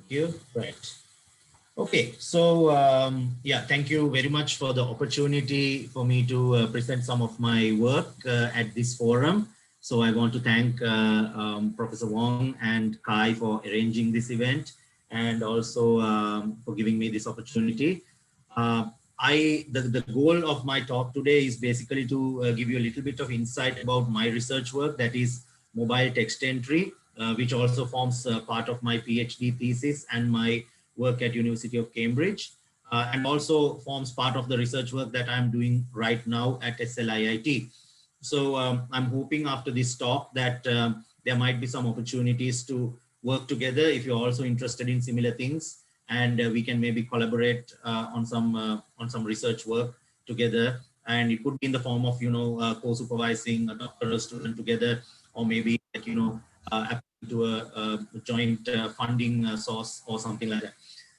You right. Okay, so yeah, thank you very much for the opportunity for me to present some of my work at this forum. So I want to thank Professor Wong and Kai for arranging this event and also for giving me this opportunity. Uh, the goal of my talk today is basically to give you a little bit of insight about my research work, that is mobile text entry, which also forms part of my PhD thesis and my work at University of Cambridge, and also forms part of the research work that I'm doing right now at SLIIT. So I'm hoping after this talk that there might be some opportunities to work together if you're also interested in similar things, and we can maybe collaborate on some research work together. And it could be in the form of co-supervising a doctoral student together, or maybe to a joint funding source or something like that.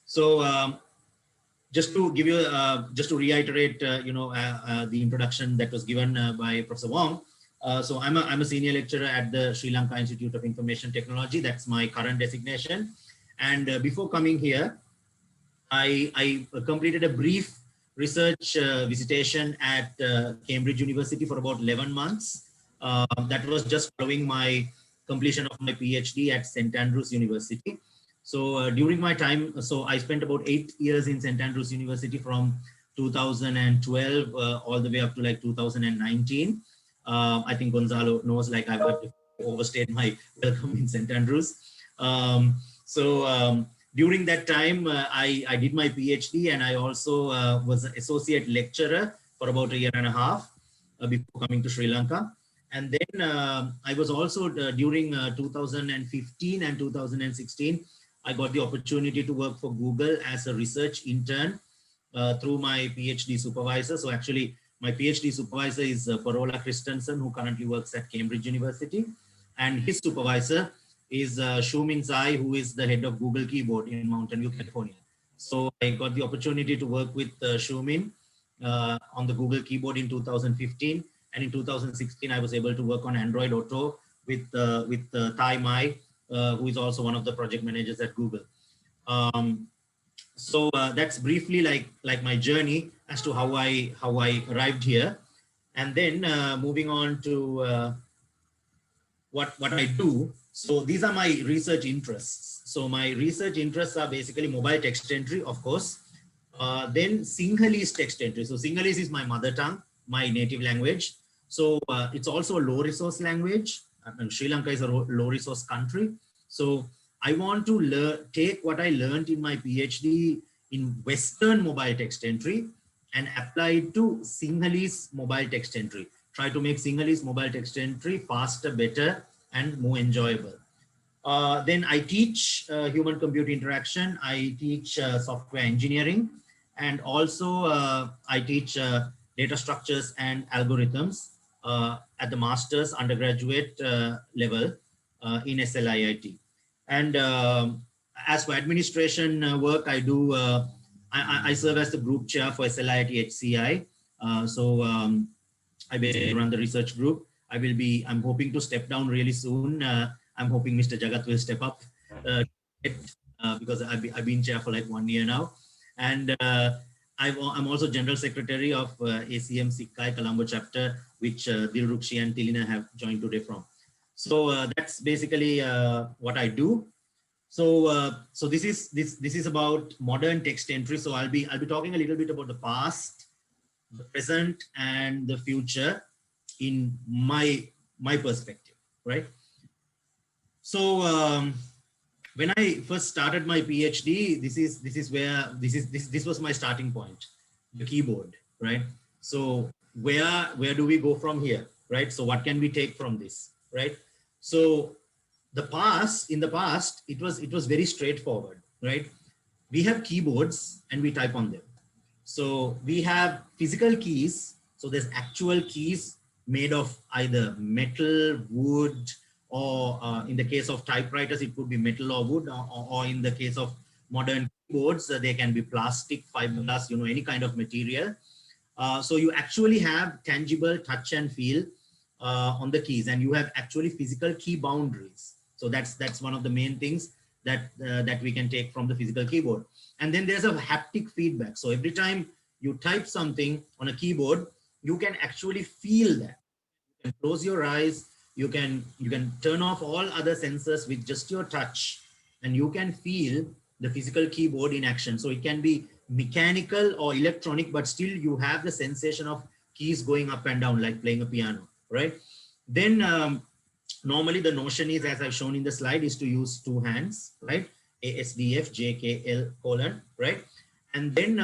So just to give you, just to reiterate, the introduction that was given by Professor Wong. So I'm a senior lecturer at the Sri Lanka Institute of Information Technology. That's my current designation. And before coming here, I completed a brief research visitation at Cambridge University for about 11 months. That was just following my completion of my PhD at St. Andrews University. So during my time, so I spent about 8 years in St. Andrews University from 2012 all the way up to like 2019. I think Gonzalo knows, like I've overstayed my welcome in St. Andrews. During that time, I did my PhD, and I also was an associate lecturer for about 1.5 years before coming to Sri Lanka. And then I was also during 2015 and 2016, I got the opportunity to work for Google as a research intern through my PhD supervisor. So actually, my PhD supervisor is Parola Christensen, who currently works at Cambridge University. And his supervisor is Xiumin Tsai, who is the head of Google Keyboard in Mountain View, California. So I got the opportunity to work with Xiumin on the Google Keyboard in 2015. And in 2016, I was able to work on Android Auto with Tai Mai, who is also one of the project managers at Google. So that's briefly like my journey as to how I arrived here. And then moving on to what I do. So these are my research interests. So my research interests are basically mobile text entry, of course. Then Sinhalese text entry. So Sinhalese is my mother tongue, my native language. So it's also a low resource language. And Sri Lanka is a low resource country. So I want to take what I learned in my PhD in Western mobile text entry and apply it to Sinhalese mobile text entry. Try to make Sinhalese mobile text entry faster, better, and more enjoyable. Then I teach human-computer interaction. I teach software engineering, and also I teach data structures and algorithms at the master's undergraduate level in SLIIT. And as for administration work, I do. I serve as the group chair for SLIIT HCI. I basically run the research group. I'm hoping to step down really soon. I'm hoping Mr. Jagat will step up because I've been chair for like 1 year now. And I'm also general secretary of ACM Sikkai Colombo chapter, which Dilrukshi and Tilina have joined today from. So that's basically what I do. So this is about modern text entry. So I'll be talking a little bit about the past, the present, and the future in my perspective, right? So when I first started my PhD, this was my starting point, the keyboard, right? So where do we go from here, right? So what can we take from this, right? So in the past, it was very straightforward, right? We have keyboards and we type on them. So we have physical keys. So there's actual keys made of either metal, wood, or in the case of typewriters, it could be metal or wood, or in the case of modern keyboards, they can be plastic, fiberglass, any kind of material. So you actually have tangible touch and feel on the keys, and you have actually physical key boundaries. So that's one of the main things. that we can take from the physical keyboard. And then there's a haptic feedback. So every time you type something on a keyboard, you can actually feel that. You can close your eyes, you can turn off all other sensors with just your touch, and you can feel the physical keyboard in action. So it can be mechanical or electronic, but still you have the sensation of keys going up and down like playing a piano, right? Then normally the notion is, as I've shown in the slide, is to use two hands, right? ASDF, JKL colon, right? And then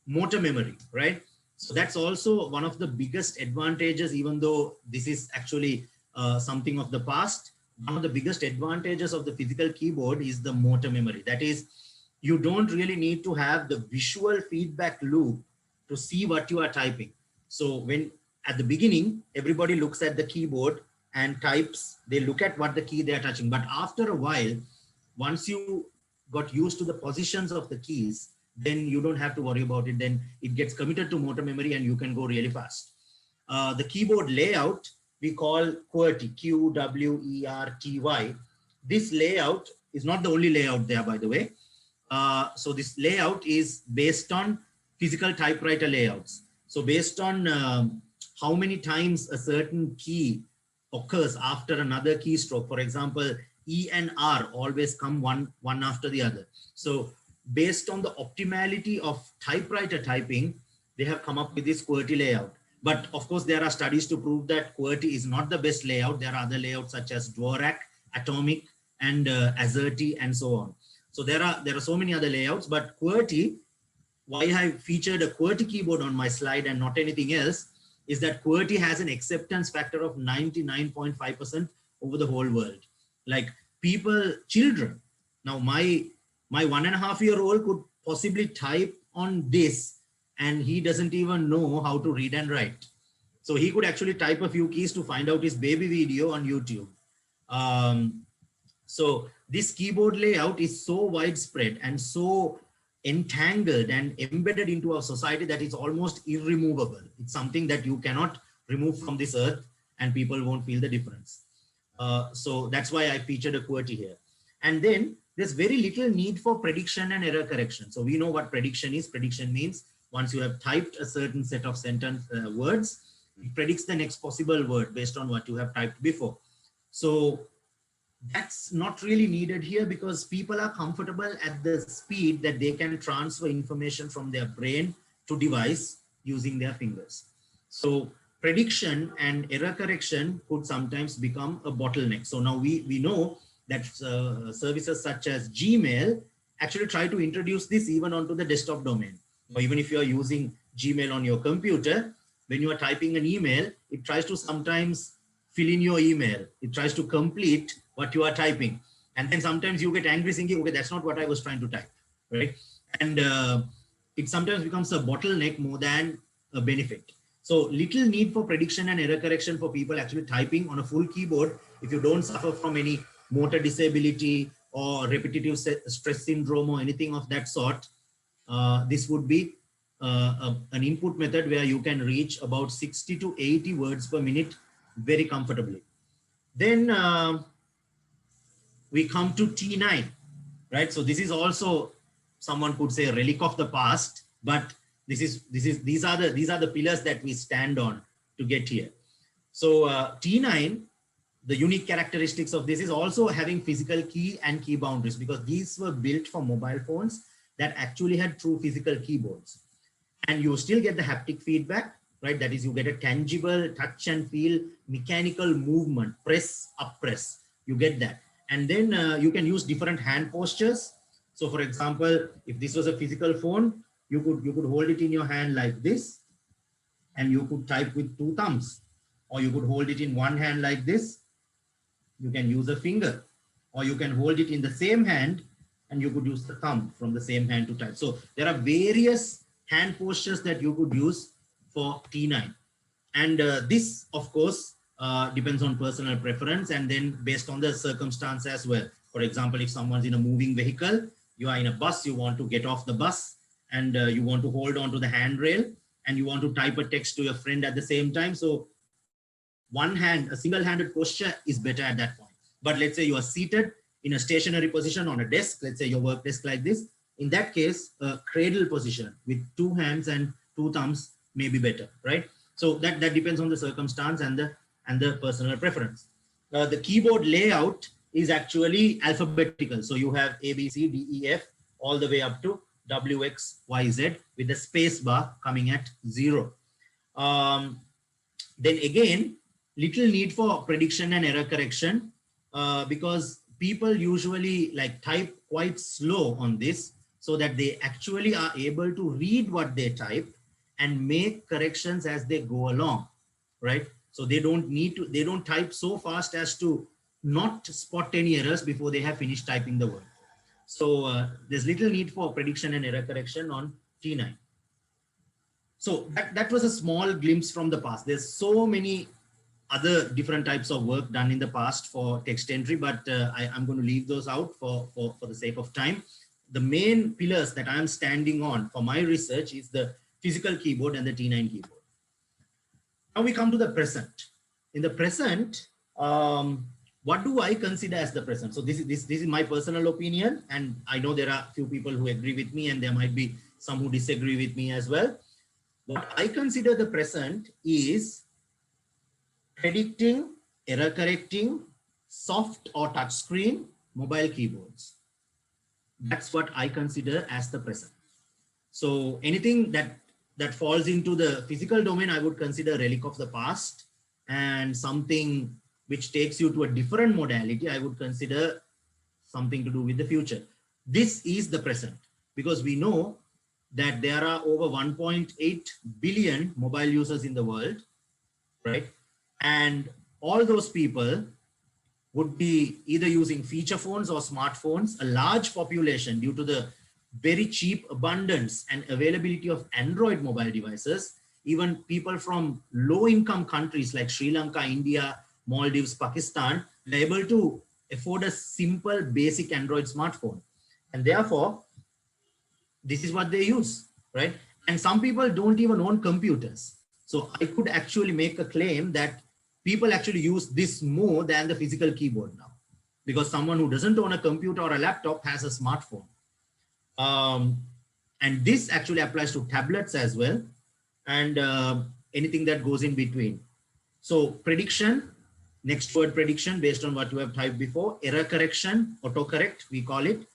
motor memory, right? So that's also one of the biggest advantages, even though this is actually something of the past. One of the biggest advantages of the physical keyboard is the motor memory. That is, you don't really need to have the visual feedback loop to see what you are typing. So when at the beginning, everybody looks at the keyboard and types, they look at what the key they are touching. But after a while, once you got used to the positions of the keys, then you don't have to worry about it. Then it gets committed to motor memory and you can go really fast. The keyboard layout, we call QWERTY, QWERTY. This layout is not the only layout there, by the way. So this layout is based on physical typewriter layouts. So based on how many times a certain key occurs after another keystroke, for example, E and R always come one after the other. So based on the optimality of typewriter typing, they have come up with this QWERTY layout. But of course, there are studies to prove that QWERTY is not the best layout. There are other layouts such as Dvorak, Atomic, and AZERTY, and so on. So there are so many other layouts, but QWERTY, why I featured a QWERTY keyboard on my slide and not anything else, is that QWERTY has an acceptance factor of 99.5% over the whole world. Like people, children. Now my 1.5-year-old could possibly type on this and he doesn't even know how to read and write. So he could actually type a few keys to find out his baby video on YouTube. So this keyboard layout is so widespread and so entangled and embedded into our society that it's almost irremovable. It's something that you cannot remove from this earth and people won't feel the difference. So that's why I featured a QWERTY here. And then there's very little need for prediction and error correction. So we know what prediction is. Prediction means once you have typed a certain set of sentence words, it predicts the next possible word based on what you have typed before. So that's not really needed here because people are comfortable at the speed that they can transfer information from their brain to device using their fingers. So prediction and error correction could sometimes become a bottleneck. So now we know that services such as Gmail actually try to introduce this even onto the desktop domain. Or even if you are using Gmail on your computer, when you are typing an email, it tries to sometimes fill in your email. It tries to complete what you are typing. And then sometimes you get angry thinking, okay, that's not what I was trying to type, right? And it sometimes becomes a bottleneck more than a benefit. So little need for prediction and error correction for people actually typing on a full keyboard if you don't suffer from any motor disability or repetitive stress syndrome or anything of that sort. This would be an input method where you can reach about 60 to 80 words per minute very comfortably. Then we come to T9, right? So this is also, someone could say, a relic of the past, but these are the pillars that we stand on to get here. So T9, the unique characteristics of this is also having physical key and key boundaries, because these were built for mobile phones that actually had true physical keyboards. And you still get the haptic feedback, right? That is, you get a tangible touch and feel mechanical movement, press, up press, you get that. And then you can use different hand postures. So for example, if this was a physical phone, you could hold it in your hand like this, and you could type with 2 thumbs, or you could hold it in one hand like this. You can use a finger, or you can hold it in the same hand and you could use the thumb from the same hand to type. So there are various hand postures that you could use for T9. And this, of course, depends on personal preference and then based on the circumstance as well. For example, if someone's in a moving vehicle, you are in a bus, you want to get off the bus and you want to hold on to the handrail and you want to type a text to your friend at the same time. So one hand, a single-handed posture is better at that point. But let's say you are seated in a stationary position on a desk, let's say your work desk like this. In that case, a cradle position with 2 hands and 2 thumbs may be better, right? So that depends on the circumstance and the personal preference. The keyboard layout is actually alphabetical. So you have A, B, C, D, E, F, all the way up to W, X, Y, Z with the space bar coming at 0. Then again, little need for prediction and error correction because people usually like type quite slow on this so that they actually are able to read what they type and make corrections as they go along, right? So they don't type so fast as to not spot any errors before they have finished typing the word. So there's little need for prediction and error correction on T9. So that was a small glimpse from the past. There's so many other different types of work done in the past for text entry, but I'm going to leave those out for the sake of time. The main pillars that I'm standing on for my research is the physical keyboard and the T9 keyboard. Now we come to the present. In the present, what do I consider as the present? So this is my personal opinion, and I know there are a few people who agree with me, and there might be some who disagree with me as well. What I consider the present is predicting, error correcting, soft or touch screen mobile keyboards. That's what I consider as the present. So anything that falls into the physical domain, I would consider relic of the past, and something which takes you to a different modality, I would consider something to do with the future. This is the present because we know that there are over 1.8 billion mobile users in the world, right? And all those people would be either using feature phones or smartphones. A large population, due to the very cheap abundance and availability of Android mobile devices, even people from low-income countries like Sri Lanka, India, Maldives, Pakistan, are able to afford a simple, basic Android smartphone. And therefore, this is what they use, right? And some people don't even own computers. So I could actually make a claim that people actually use this more than the physical keyboard now, because someone who doesn't own a computer or a laptop has a smartphone. And this actually applies to tablets as well, and anything that goes in between. So prediction, next word prediction based on what you have typed before, error correction, autocorrect, we call it.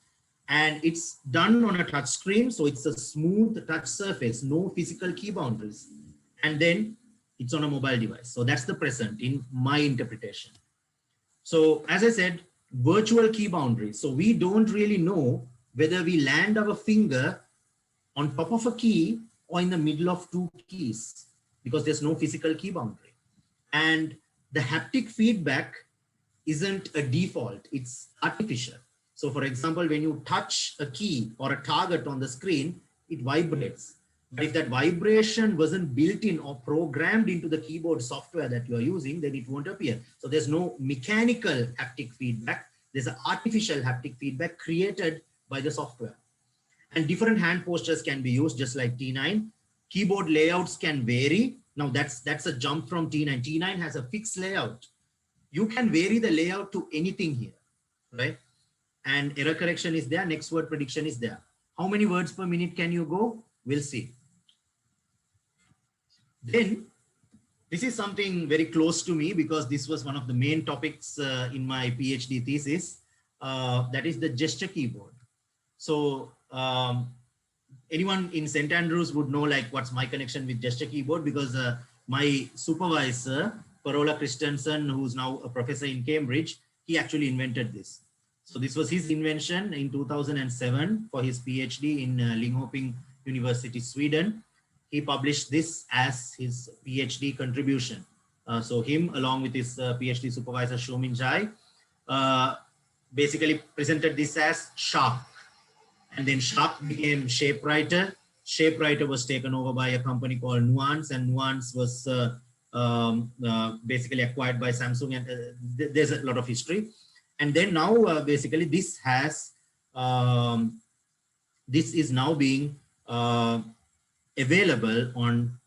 And it's done on a touch screen. So it's a smooth touch surface, no physical key boundaries. And then it's on a mobile device. So that's the present in my interpretation. So as I said, virtual key boundaries. So we don't really know whether we land our finger on top of a key or in the middle of 2 keys, because there's no physical key boundary. And the haptic feedback isn't a default, it's artificial. So for example, when you touch a key or a target on the screen, it vibrates. But if that vibration wasn't built in or programmed into the keyboard software that you are using, then it won't appear. So there's no mechanical haptic feedback. There's an artificial haptic feedback created by the software. And different hand postures can be used, just like T9. Keyboard layouts can vary. Now that's a jump from T9. T9 has a fixed layout. You can vary the layout to anything here, right? And error correction is there. Next word prediction is there. How many words per minute can you go? We'll see. Then this is something very close to me because this was one of the main topics in my PhD thesis. That is the gesture keyboard. So anyone in St. Andrews would know like what's my connection with gesture keyboard, because my supervisor, Parola Christensen, who's now a professor in Cambridge, he actually invented this. So this was his invention in 2007 for his PhD in Linköping University, Sweden. He published this as his PhD contribution. So him, along with his PhD supervisor, Shoumin Jai, basically presented this as Sharp. And then Sharp became ShapeWriter. ShapeWriter was taken over by a company called Nuance, and Nuance was basically acquired by Samsung, and there's a lot of history. And then now basically this has, this is now being available on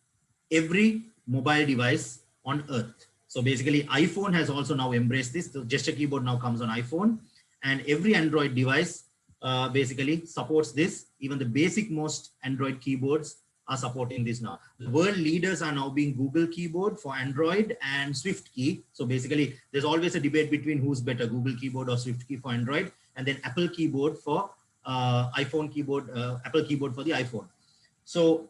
every mobile device on earth. So basically iPhone has also now embraced this. So gesture keyboard now comes on iPhone. and every Android device basically supports this. Even the basic most Android keyboards are supporting this now. The world leaders are now being Google keyboard for Android and Swift key. So basically there's always a debate between who's better, Google keyboard or Swift key for Android, and then Apple keyboard for iPhone keyboard, Apple keyboard for the iPhone. So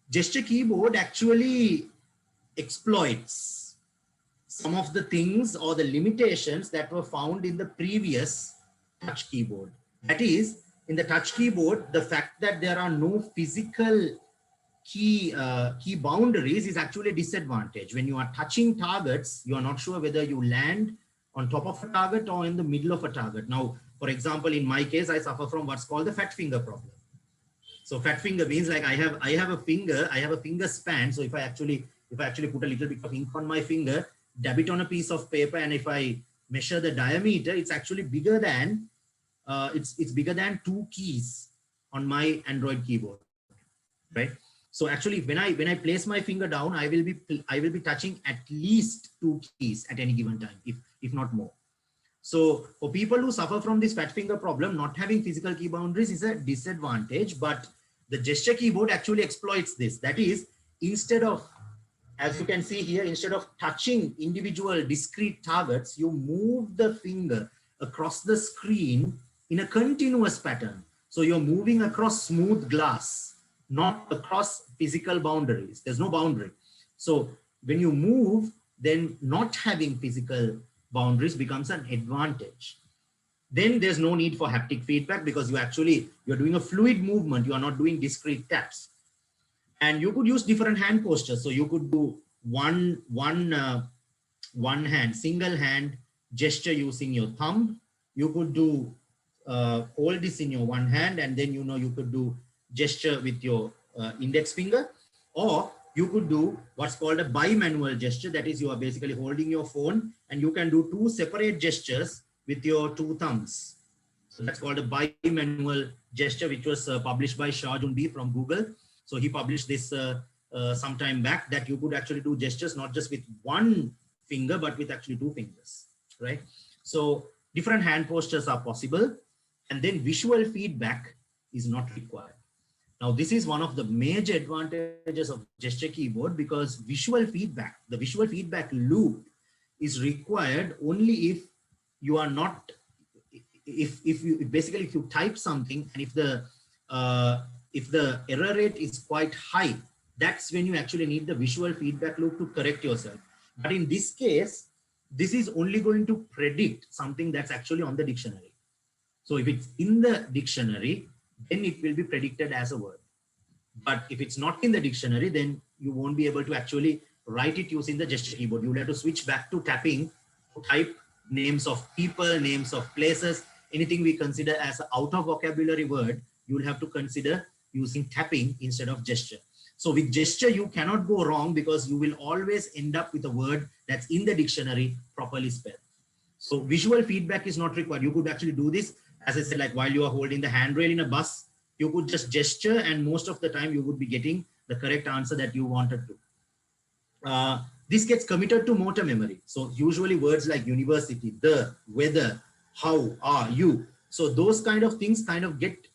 gesture keyboard actually exploits some of the things or the limitations that were found in the previous touch keyboard. That is, in the touch keyboard, the fact that there are no physical key boundaries is actually a disadvantage. When you are touching targets, you are not sure whether you land on top of a target or in the middle of a target. Now, for example, in my case, I suffer from what's called the fat finger problem. So fat finger means like I have a finger span. So if I actually put a little bit of ink on my finger, dab it on a piece of paper, and if I measure the diameter, it's actually bigger than it's bigger than 2 keys on my Android keyboard, right? So actually, when I place my finger down, I will be touching at least 2 keys at any given time, if not more. So for people who suffer from this fat finger problem, not having physical key boundaries is a disadvantage, but the gesture keyboard actually exploits this. That is, instead of, as you can see here, instead of touching individual discrete targets, you move the finger across the screen in a continuous pattern. So you're moving across smooth glass, not across physical boundaries. There's no boundary. So when you move, then not having physical boundaries becomes an advantage. Then there's no need for haptic feedback because you're doing a fluid movement. You are not doing discrete taps. And you could use different hand postures. So you could do one hand, single hand gesture using your thumb. You could do hold this in your one hand, and then you could do gesture with your index finger, or you could do what's called a bimanual gesture. That is, you are basically holding your phone and you can do 2 separate gestures with your 2 thumbs. So that's called a bimanual gesture, which was published by Shah-Jun B from Google. So he published this some time back, that you could actually do gestures not just with 1 finger, but with actually 2 fingers, right? So different hand postures are possible, and then visual feedback is not required. Now, this is one of the major advantages of gesture keyboard, because the visual feedback loop is required only if you are not, if you type something and if the error rate is quite high, that's when you actually need the visual feedback loop to correct yourself. But in this case, this is only going to predict something that's actually on the dictionary. So if it's in the dictionary, then it will be predicted as a word. But if it's not in the dictionary, then you won't be able to actually write it using the gesture keyboard. You will have to switch back to tapping to type names of people, names of places, anything we consider as an out of vocabulary word, you will have to consider using tapping instead of gesture. So with gesture, you cannot go wrong because you will always end up with a word that's in the dictionary properly spelled. So visual feedback is not required. You could actually do this, as I said, like while you are holding the handrail in a bus, you could just gesture, and most of the time you would be getting the correct answer that you wanted to. This gets committed to motor memory. So usually words like university, the, weather, how, are, you. So those kind of things kind of get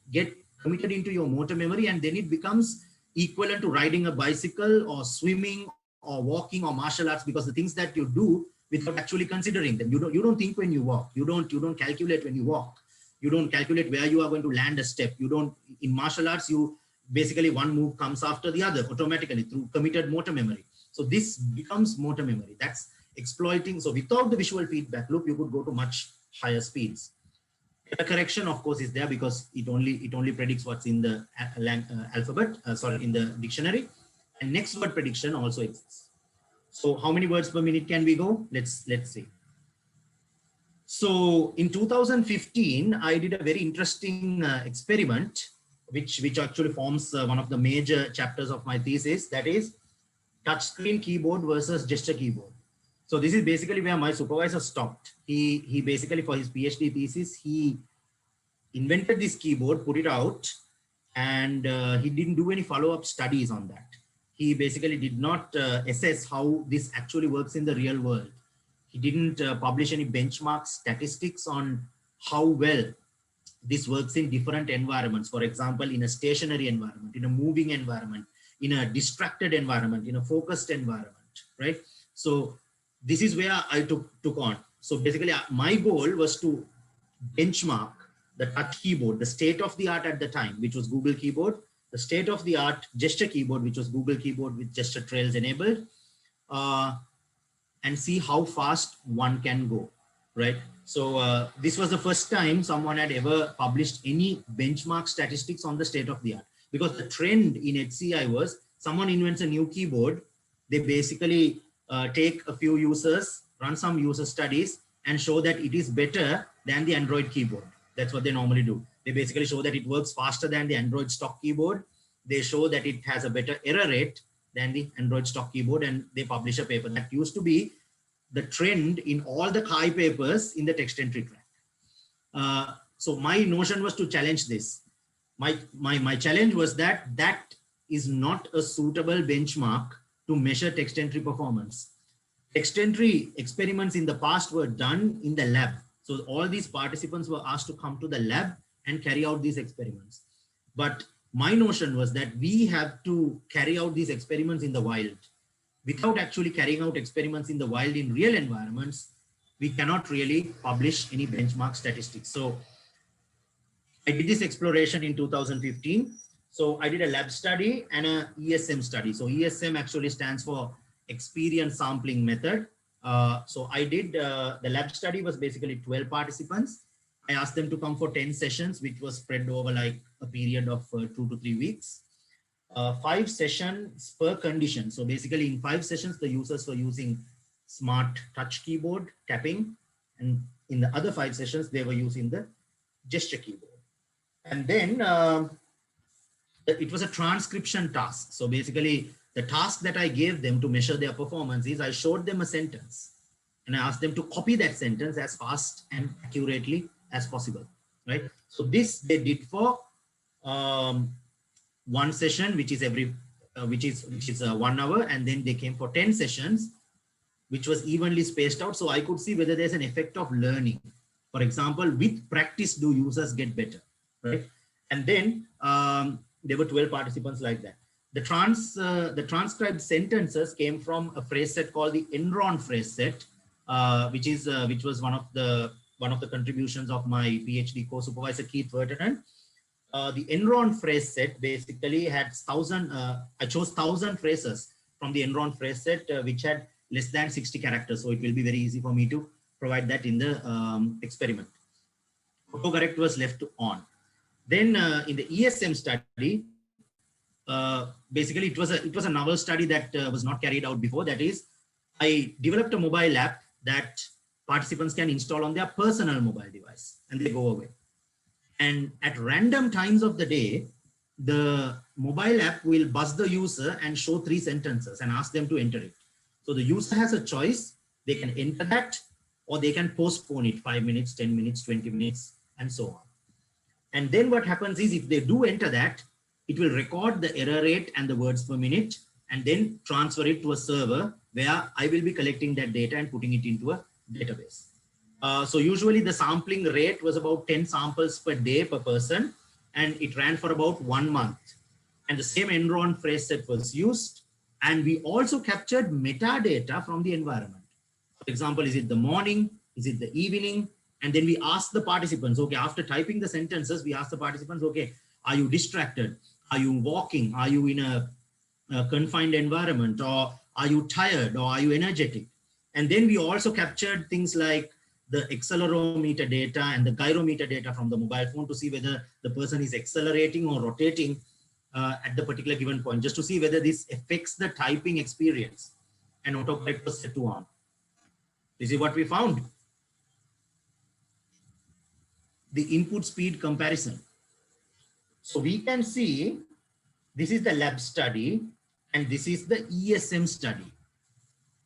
committed into your motor memory, and then it becomes equivalent to riding a bicycle or swimming or walking or martial arts, because the things that you do without actually considering them. You don't think when you walk. You don't calculate when you walk. You don't calculate where you are going to land a step. You don't, in martial arts, you basically one move comes after the other automatically through committed motor memory. So this becomes motor memory. That's exploiting. So without the visual feedback loop, you could go to much higher speeds. The correction, of course, is there because it only predicts what's in the alphabet, in the dictionary. And next word prediction also exists. So how many words per minute can we go? Let's see. So in 2015, I did a very interesting experiment, which actually forms one of the major chapters of my thesis. That is touchscreen keyboard versus gesture keyboard. So this is basically where my supervisor stopped. He basically, for his PhD thesis, he invented this keyboard, put it out, and he didn't do any follow-up studies on that. He basically did not assess how this actually works in the real world. He didn't publish any benchmark statistics on how well this works in different environments. For example, in a stationary environment, in a moving environment, in a distracted environment, in a focused environment, right? So this is where I took on. So basically my goal was to benchmark the touch keyboard, the state of the art at the time, which was Google Keyboard, the state of the art gesture keyboard, which was Google Keyboard with gesture trails enabled, and see how fast one can go, right? So this was the first time someone had ever published any benchmark statistics on the state of the art, because the trend in HCI was someone invents a new keyboard, they basically take a few users, run some user studies, and show that it is better than the Android keyboard. That's what they normally do. They basically show that it works faster than the Android stock keyboard. They show that it has a better error rate than the Android stock keyboard, and they publish a paper. That used to be the trend in all the CHI papers in the text entry track. So my notion was to challenge this. My challenge was that is not a suitable benchmark to measure text entry performance. Text entry experiments in the past were done in the lab. So all these participants were asked to come to the lab and carry out these experiments. But my notion was that we have to carry out these experiments in the wild. Without actually carrying out experiments in the wild in real environments, we cannot really publish any benchmark statistics. So I did this exploration in 2015. So I did a lab study and a ESM study. So ESM actually stands for Experience Sampling Method. So I did, the lab study was basically 12 participants. I asked them to come for 10 sessions, which was spread over like a period of 2 to 3 weeks. 5 sessions per condition. So basically in 5 sessions, the users were using smart touch keyboard tapping. And in the other 5 sessions, they were using the gesture keyboard. And then it was a transcription task. So basically the task that I gave them to measure their performance is I showed them a sentence and I asked them to copy that sentence as fast and accurately as possible, right? So this they did for one session, which is every, which is 1 hour. And then they came for 10 sessions, which was evenly spaced out. So I could see whether there's an effect of learning. For example, with practice, do users get better, right? And then there were 12 participants like that. The transcribed sentences came from a phrase set called the Enron phrase set, which was one of the contributions of my PhD co-supervisor Keith Vertinen. The Enron phrase set basically had 1,000. I chose 1,000 phrases from the Enron phrase set, which had less than 60 characters. So it will be very easy for me to provide that in the experiment. Autocorrect was left on. Then in the ESM study, basically it was a novel study that was not carried out before. That is, I developed a mobile app that participants can install on their personal mobile device and they go away. And at random times of the day, the mobile app will buzz the user and show 3 sentences and ask them to enter it. So the user has a choice. They can enter that or they can postpone it 5 minutes, 10 minutes, 20 minutes, and so on. And then what happens is if they do enter that, it will record the error rate and the words per minute and then transfer it to a server where I will be collecting that data and putting it into a database. So usually the sampling rate was about 10 samples per day per person, and it ran for about 1 month. And the same Enron phrase set was used. And we also captured metadata from the environment. For example, is it the morning? Is it the evening? And then we asked the participants, okay, after typing the sentences, we asked the participants, okay, are you distracted? Are you walking? Are you in a confined environment? Or are you tired? Or are you energetic? And then we also captured things like the accelerometer data and the gyrometer data from the mobile phone to see whether the person is accelerating or rotating at the particular given point, just to see whether this affects the typing experience. And autocorrect was set to on. This is what we found. The input speed comparison. So we can see this is the lab study and this is the ESM study.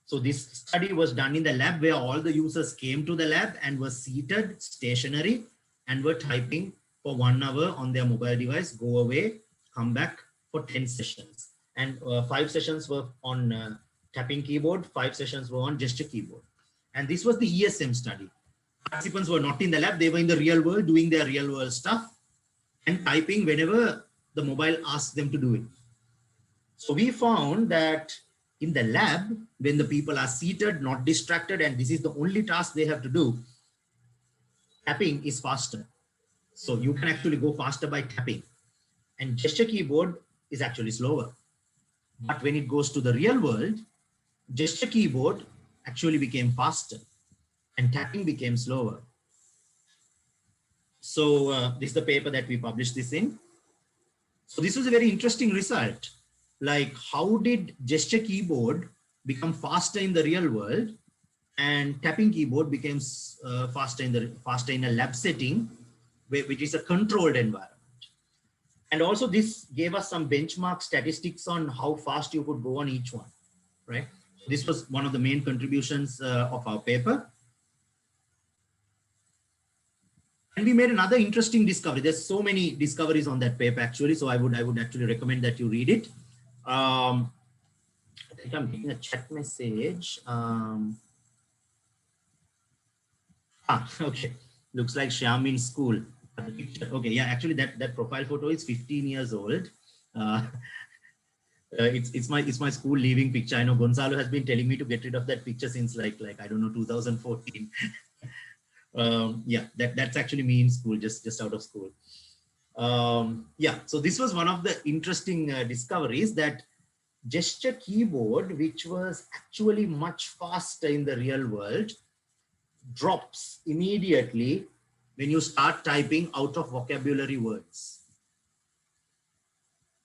So this study was done in the lab where all the users came to the lab and were seated stationary and were typing for 1 hour on their mobile device, go away, come back for 10 sessions. And 5 sessions were on tapping keyboard, 5 sessions were on gesture keyboard. And this was the ESM study. participants were not in the lab, they were in the real world doing their real world stuff and typing whenever the mobile asked them to do it. So we found that in the lab, when the people are seated, not distracted, and this is the only task they have to do, tapping is faster. So you can actually go faster by tapping. And gesture keyboard is actually slower. But when it goes to the real world, gesture keyboard actually became faster and tapping became slower. So this is the paper that we published this in. So this was a very interesting result. Like, how did gesture keyboard become faster in the real world and tapping keyboard becomes faster in a lab setting, which is a controlled environment. And also this gave us some benchmark statistics on how fast you could go on each one, right? This was one of the main contributions of our paper. And we made another interesting discovery. There's so many discoveries on that paper actually, so I would actually recommend that you read it. I think I'm getting a chat message. Okay, looks like Shyam in school. Okay, yeah, actually that profile photo is 15 years old. It's my school leaving picture. I know Gonzalo has been telling me to get rid of that picture since like I don't know, 2014. Yeah, that's actually me in school, just out of school. Yeah, so this was one of the interesting discoveries, that gesture keyboard, which was actually much faster in the real world, drops immediately when you start typing out of vocabulary words.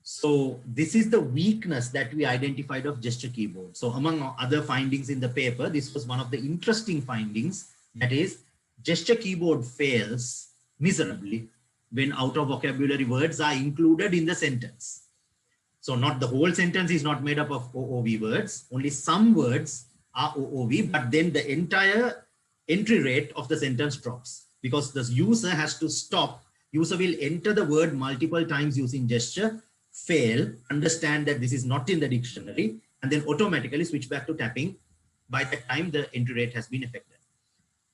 So this is the weakness that we identified of gesture keyboard. So among other findings in the paper, this was one of the interesting findings, that is, gesture keyboard fails miserably when out of vocabulary words are included in the sentence. So not the whole sentence is not made up of OOV words, only some words are OOV, but then the entire entry rate of the sentence drops because the user has to stop. User will enter the word multiple times using gesture, fail, understand that this is not in the dictionary, and then automatically switch back to tapping by the time the entry rate has been affected.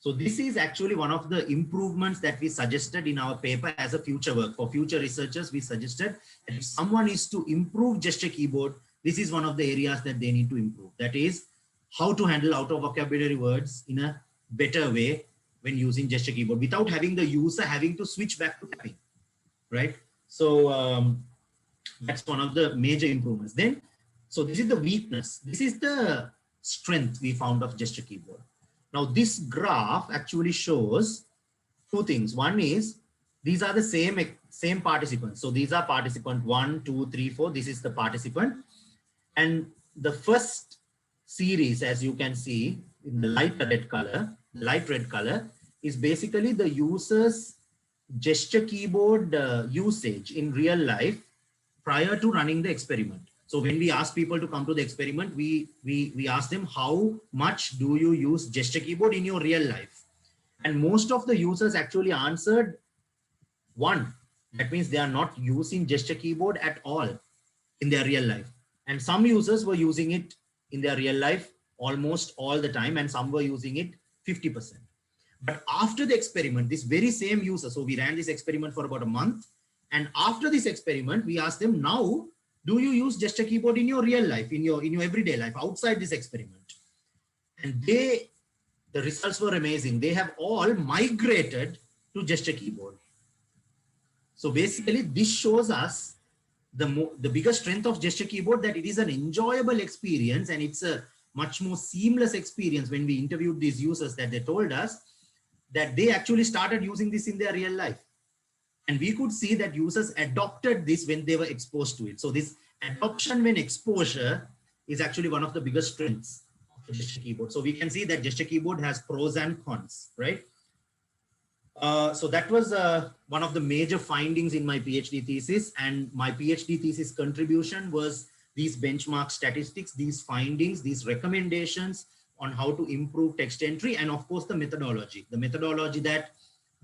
So this is actually one of the improvements that we suggested in our paper as a future work. For future researchers, we suggested that if someone is to improve gesture keyboard, this is one of the areas that they need to improve. That is how to handle out of vocabulary words in a better way when using gesture keyboard without having the user having to switch back to tapping, right? So that's one of the major improvements. Then, so this is the weakness. This is the strength we found of gesture keyboard. Now this graph actually shows two things. One is these are the same participants. So these are participant 1, 2, 3, 4. This is the participant. And the first series, as you can see in the light red color, is basically the user's gesture keyboard usage in real life prior to running the experiment. So when we ask people to come to the experiment, we ask them, how much do you use gesture keyboard in your real life? And most of the users actually answered 1. That means they are not using gesture keyboard at all in their real life. And some users were using it in their real life almost all the time, and some were using it 50%. But after the experiment, this very same user, so we ran this experiment for about a month, and after this experiment, we asked them, now, do you use gesture keyboard in your real life, in your everyday life, outside this experiment? And the results were amazing. They have all migrated to gesture keyboard. So basically, this shows us the biggest strength of gesture keyboard, that it is an enjoyable experience and it's a much more seamless experience. When we interviewed these users, that they told us that they actually started using this in their real life. And we could see that users adopted this when they were exposed to it. So this adoption when exposure is actually one of the biggest strengths of the gesture keyboard. So we can see that gesture keyboard has pros and cons, right? So that was one of the major findings in my PhD thesis, and my PhD thesis contribution was these benchmark statistics, these findings, these recommendations on how to improve text entry, and of course the methodology that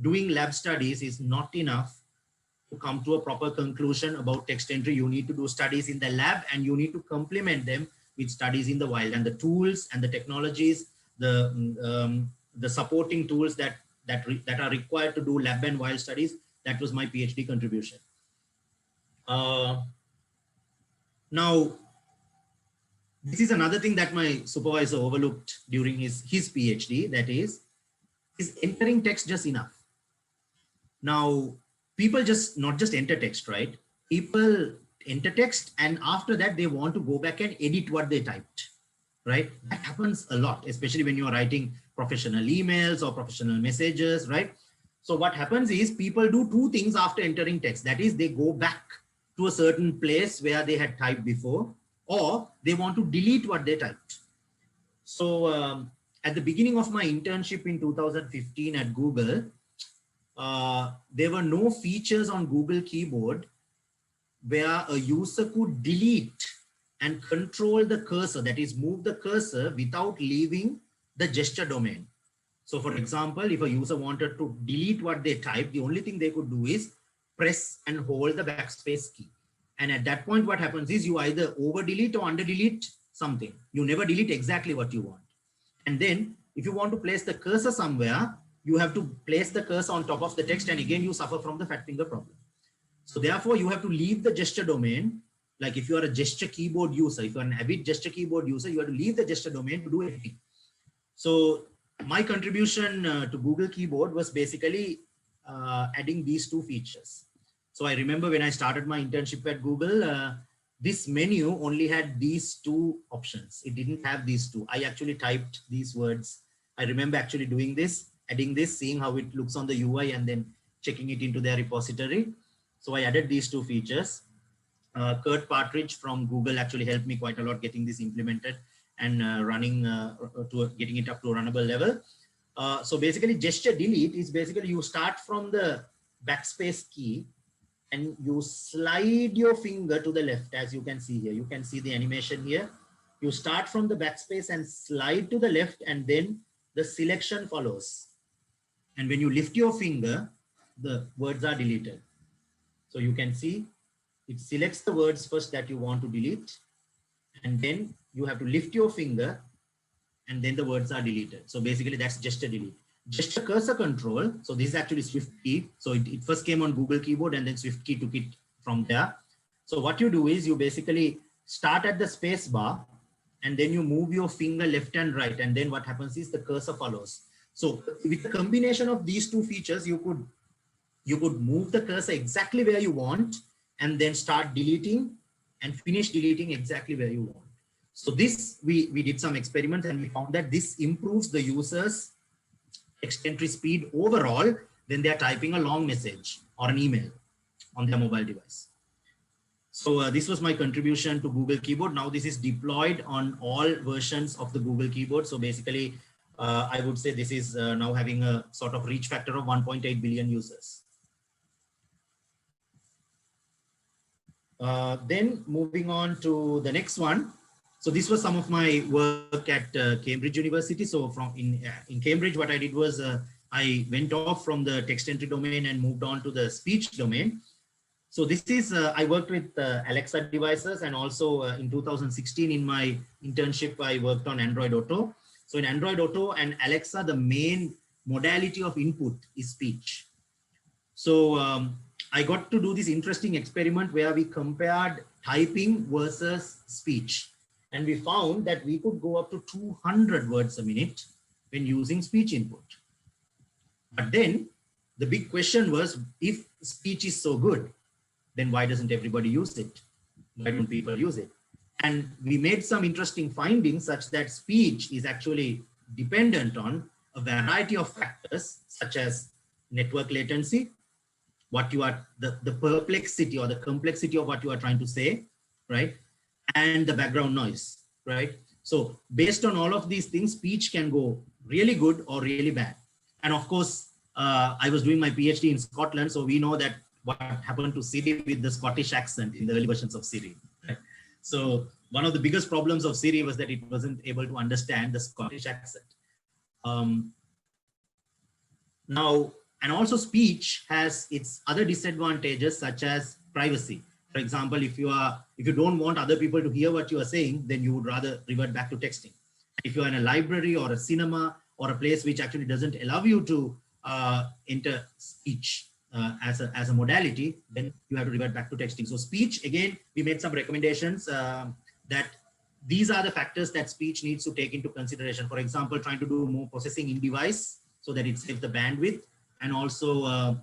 doing lab studies is not enough to come to a proper conclusion about text entry. You need to do studies in the lab and you need to complement them with studies in the wild, and the tools and the technologies, the supporting tools that that are required to do lab and wild studies. That was my PhD contribution. Now, this is another thing that my supervisor overlooked during his PhD, that is entering text just enough? Now, people not just enter text, right? People enter text and after that they want to go back and edit what they typed, right? That happens a lot, especially when you're writing professional emails or professional messages, right? So what happens is people do two things after entering text. That is, they go back to a certain place where they had typed before, or they want to delete what they typed. So at the beginning of my internship in 2015 at Google, there were no features on Google Keyboard where a user could delete and control the cursor, that is move the cursor without leaving the gesture domain. So for example, if a user wanted to delete what they typed, the only thing they could do is press and hold the backspace key. And at that point, what happens is you either over delete or under delete something. You never delete exactly what you want. And then if you want to place the cursor somewhere, you have to place the cursor on top of the text. And again, you suffer from the fat finger problem. So therefore you have to leave the gesture domain. Like if you are a gesture keyboard user, if you're an avid gesture keyboard user, you have to leave the gesture domain to do anything. So my contribution to Google Keyboard was basically adding these two features. So I remember when I started my internship at Google, this menu only had these two options. It didn't have these two. I actually typed these words. I remember actually doing this, adding this, seeing how it looks on the UI and then checking it into their repository. So I added these two features. Kurt Partridge from Google actually helped me quite a lot getting this implemented and getting it up to a runnable level. So basically gesture delete is basically you start from the backspace key and you slide your finger to the left, as you can see here. You can see the animation here. You start from the backspace and slide to the left, and then the selection follows. And when you lift your finger, the words are deleted. So you can see it selects the words first that you want to delete, and then you have to lift your finger and then the words are deleted. So basically that's gesture delete. Gesture cursor control. So this is actually SwiftKey. So it first came on Google Keyboard and then SwiftKey took it from there. So what you do is you basically start at the space bar and then you move your finger left and right. And then what happens is the cursor follows. So with the combination of these two features, you could move the cursor exactly where you want and then start deleting and finish deleting exactly where you want. So this, we did some experiments and we found that this improves the user's text entry speed overall when they are typing a long message or an email on their mobile device. So this was my contribution to Google Keyboard. Now this is deployed on all versions of the Google Keyboard. So basically, I would say this is now having a sort of reach factor of 1.8 billion users. Then moving on to the next one. So this was some of my work at Cambridge University. So from in Cambridge, what I did was I went off from the text entry domain and moved on to the speech domain. So this is, I worked with Alexa devices, and also in 2016 in my internship, I worked on Android Auto. So in Android Auto and Alexa, the main modality of input is speech. So I got to do this interesting experiment where we compared typing versus speech. And we found that we could go up to 200 words a minute when using speech input. But then the big question was, if speech is so good, then why doesn't everybody use it? Why don't people use it? And we made some interesting findings such that speech is actually dependent on a variety of factors, such as network latency, what you are, the perplexity or the complexity of what you are trying to say, right? And the background noise, right? So based on all of these things, speech can go really good or really bad. And of course, I was doing my PhD in Scotland, so we know that what happened to Siri with the Scottish accent in the early versions of Siri, right? So one of the biggest problems of Siri was that it wasn't able to understand the Scottish accent. Now, and also speech has its other disadvantages, such as privacy. For example, if you don't want other people to hear what you are saying, then you would rather revert back to texting. If you're in a library or a cinema or a place which actually doesn't allow you to enter speech as a modality, then you have to revert back to texting. So speech, again, we made some recommendations that these are the factors that speech needs to take into consideration. For example, trying to do more processing in device so that it saves the bandwidth and also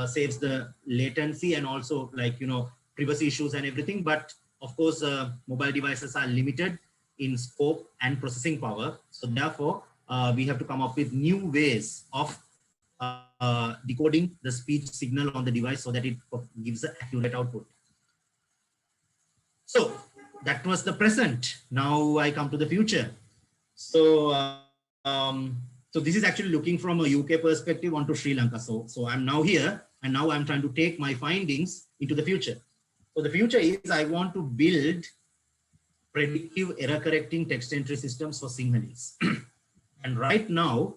saves the latency and also, like, you know, privacy issues and everything. But of course, mobile devices are limited in scope and processing power. So therefore, we have to come up with new ways of decoding the speech signal on the device so that it gives an accurate output. So that was the present. Now I come to the future. So so this is actually looking from a UK perspective onto Sri Lanka. So I'm now here, and now I'm trying to take my findings into the future. So the future is I want to build predictive error correcting text entry systems for Sinhalese. And right now,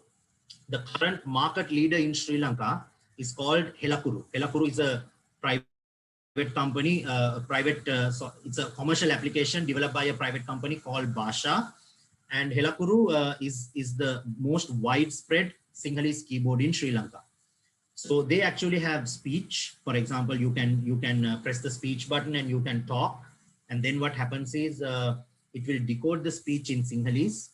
the current market leader in Sri Lanka is called Helakuru. Helakuru is a private company, so it's a commercial application developed by a private company called Bhasha. And Helakuru is the most widespread Sinhalese keyboard in Sri Lanka. So they actually have speech. For example, you can press the speech button and you can talk. And then what happens is it will decode the speech in Sinhalese.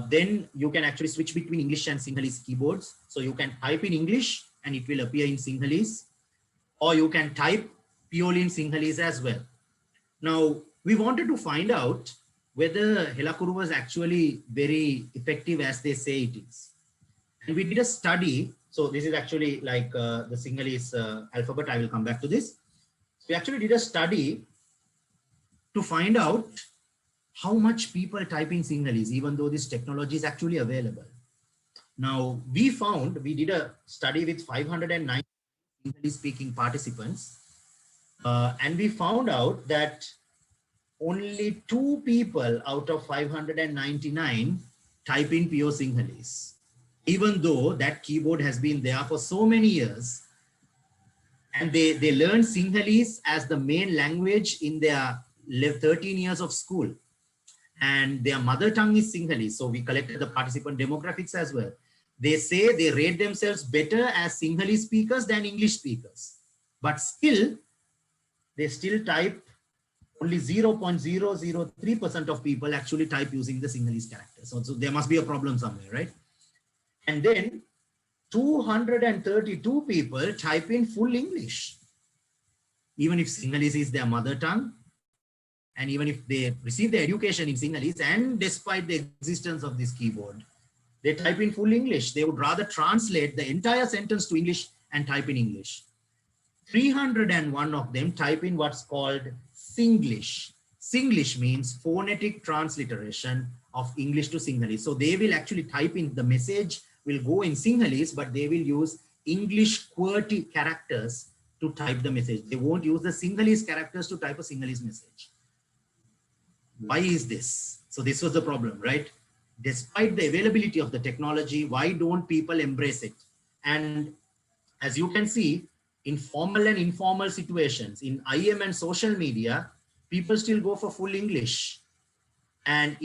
Then you can actually switch between English and Sinhalese keyboards. So you can type in English and it will appear in Sinhalese, or you can type purely in Sinhalese as well. Now, we wanted to find out whether Helakuru was actually very effective as they say it is. And we did a study. So this is actually like the Sinhalese alphabet. I will come back to this. We actually did a study to find out how much people type in Sinhalese, even though this technology is actually available. Now, we did a study with 509 Sinhalese speaking participants, and we found out that only 2 people out of 599 type in pure Sinhalese, even though that keyboard has been there for so many years. And they learned Sinhalese as the main language in their 13 years of school. And their mother tongue is Sinhalese. So we collected the participant demographics as well. They say they rate themselves better as Sinhalese speakers than English speakers. But still, they still type. Only 0.003% of people actually type using the Sinhalese characters. So there must be a problem somewhere, right? And then 232 people type in full English, even if Sinhalese is their mother tongue, and even if they receive their education in Sinhalese, and despite the existence of this keyboard, they type in full English. They would rather translate the entire sentence to English and type in English. 301 of them type in what's called Singlish. Singlish means phonetic transliteration of English to Sinhalese. So they will actually type in, the message will go in Sinhalese, but they will use English QWERTY characters to type the message. They won't use the Sinhalese characters to type a Sinhalese message. Why is this? So this was the problem, right? Despite the availability of the technology, why don't people embrace it? And as you can see, in formal and informal situations, in IM and social media, people still go for full English. And